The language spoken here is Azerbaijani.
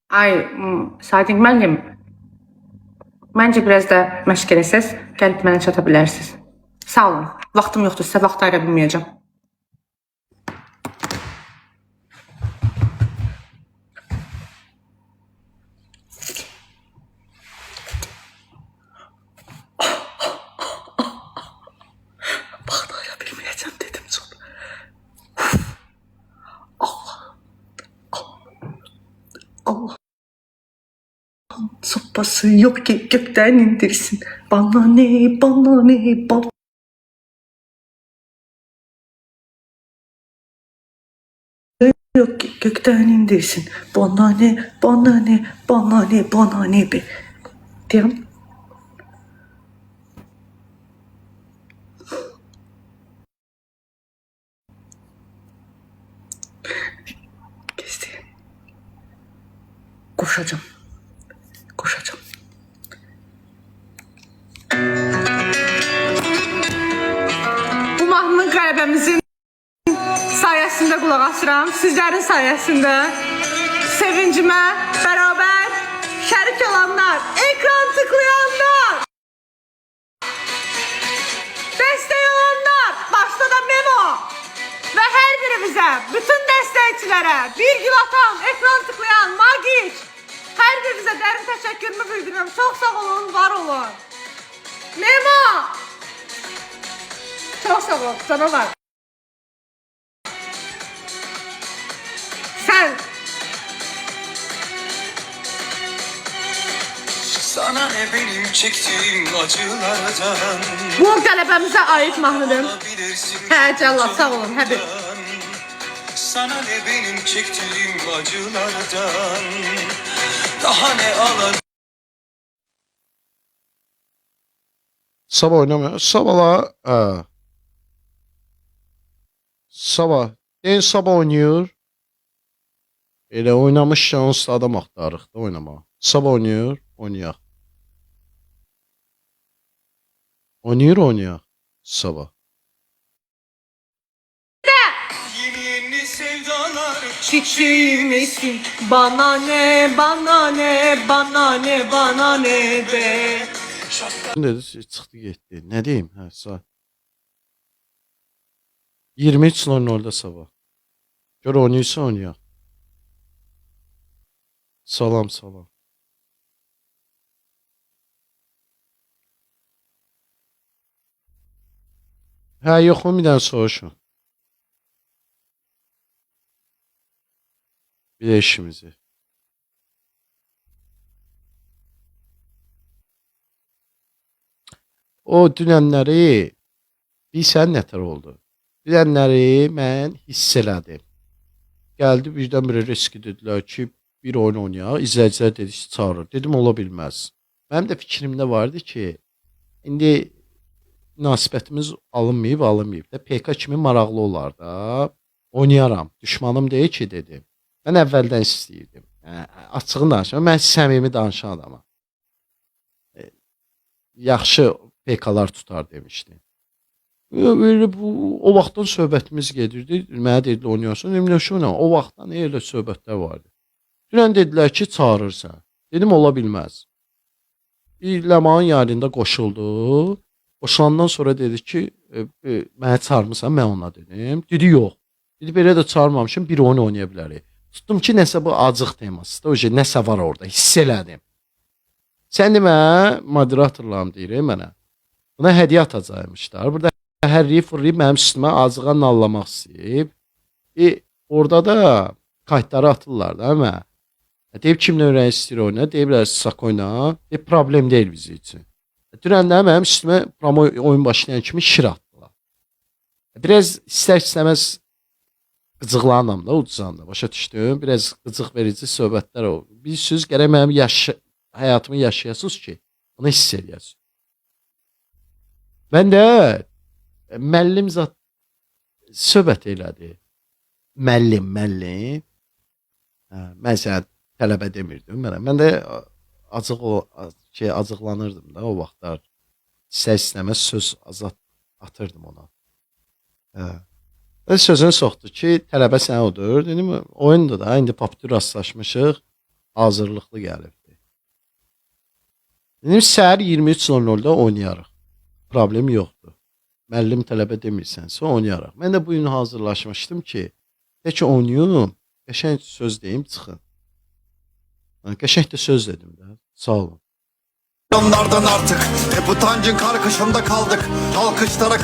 Ay, Sadiq müəllim, məncə biraz da məşq eləsəz, gəlib mənə çata bilərsiniz. Sağ olun. Vaxtım yoxdur, sizə vaxt ayıra bilməyəcəm. Vaxt ayıra bilməyəcəm dedim sonra. Allah sopası yok ki gökten indirsin. Bana ne, bana ne, bana yok ki gökten indirsin. Bana ne, bana ne, bana ne, bana ne be. Diyorum. Kesti. Koşacağım. Koşacağım. Bu mahnının qələbəmizin sayəsində qulaq asıram. Sizlərin sayəsində. Sevincimə bərabər şərik olanlar, ekran tıklayanlar, dəstək olanlar, başda da Memo və hər birimizə, bütün dəstəkçilərə, bir gül atan, ekran tıklayan, Magic, hər birimizə dərin təşəkkürümü bildirirəm. Çox sağ olun, var olun. Memo! Çox sağ ol, canavar. Sən Sana ne benim çektiğim acılardan. bu qələbəmizə aid mahnıdır. Hə, Cəllat, sağ olun, həbib. Sana ne benim çektiğim acılardan. Daha ne alacağım. Sabah oynamıyor. Sabahla Sabah. En sabah oynuyor. Elə oynamışken onsuz da adam axtarırıq da oynamağa. Sabah oynuyor. Oynayaq. Oynayaq. Sabah. Yeni yeni sevdalar. Çiçeğimsin, bana ne, bana ne, bana ne, bana ne be. Dedi çıxdı getdi. Nə deyim? Hə, saat 23:00-da sabah. Gör oynayırsa oynayaq. Salam, salam. Hə, yox, bir dənə soruşun. Bir də işimizi. O dünənləri bilsən nətər oldu? Dünənləri mən hiss elədim. Gəldi birdən-birə riski dedilər ki, bir oyun oynayaq. İzləyicilər dedi ki, çağırır. Dedim, ola bilməz. Mənim də fikrimdə vardı ki, indi münasibətimiz alınmayıb da PK kimi maraqlı olar da. Oynayaram. Düşmanım deyil ki, dedim. Mən əvvəldən istəyirdim. Açığını danışıram. Mən səmimi danışan adamam. Yaxşı PK'lar tutar demişdi. Böyle o vaxtdan söhbətimiz gedirdi. Mənə dedilər oynayarsan. Dedim, nə o vaxtdan elə söhbətlər vardı. Dünən dedilər ki, çağırırsan. Dedim, ola bilməz. Bir Ləmanın yarında qoşuldu. Qoşulandan sonra dedi ki, mənə çağırmısan, mən ona dedim. Dedi, yox. Dedi, belə də çağırmamışım, bir oyun oynaya bilərik. Tutdum ki, nəsə bu acıq teması da, nəsə var orada, hiss elədim. Sən demə, moderatorlarım deyir mənə. Buna hədiyyə atacaqmışlar. Burada hərriyi fırlayıb mənim üstümə acığa nallamaq istəyib. Orada da kayıtları atırlar da əmə. Deyib kimlə öyrənmək istəyir oyuna, deyiblər sak oyna. Problem deyil bizi üçün. Dünəndə mənim üstümə oyun başlayan kimi şir atdılar. Biraz istər-istəməz qıcıqlanam da, ucuzanda, başa düşdüm. Biraz qıcıq verici söhbətlər o. Bir söz gərək mənim həyatımı yaşayasınız ki, bunu hiss edəsiniz. Mən də müəllim zat söhbət elədi. Müəllim. Mən sənə tələbə demirdim. Mən də acıqlanırdım da o vaxtlar. İstər-istəməz söz atırdım ona. Sözünü soxdu ki, tələbə sən odur. Dedim, oyundur da, indi papdır rastlaşmışıq. hazırlıqlı gəlibdi. Dedim səhər 23:00-da oynayarıq. Problem yoxdur. Müəllim tələbə demirsənsə oynayarıq. Mən də bu gün hazırlaşmışdım ki, ki oynayım, qəşəng söz deyim çıxın. Qəşəng də söz dedim də. Sağ olun. Onlardan artık hep utancın karkışında kaldık. Alkışlara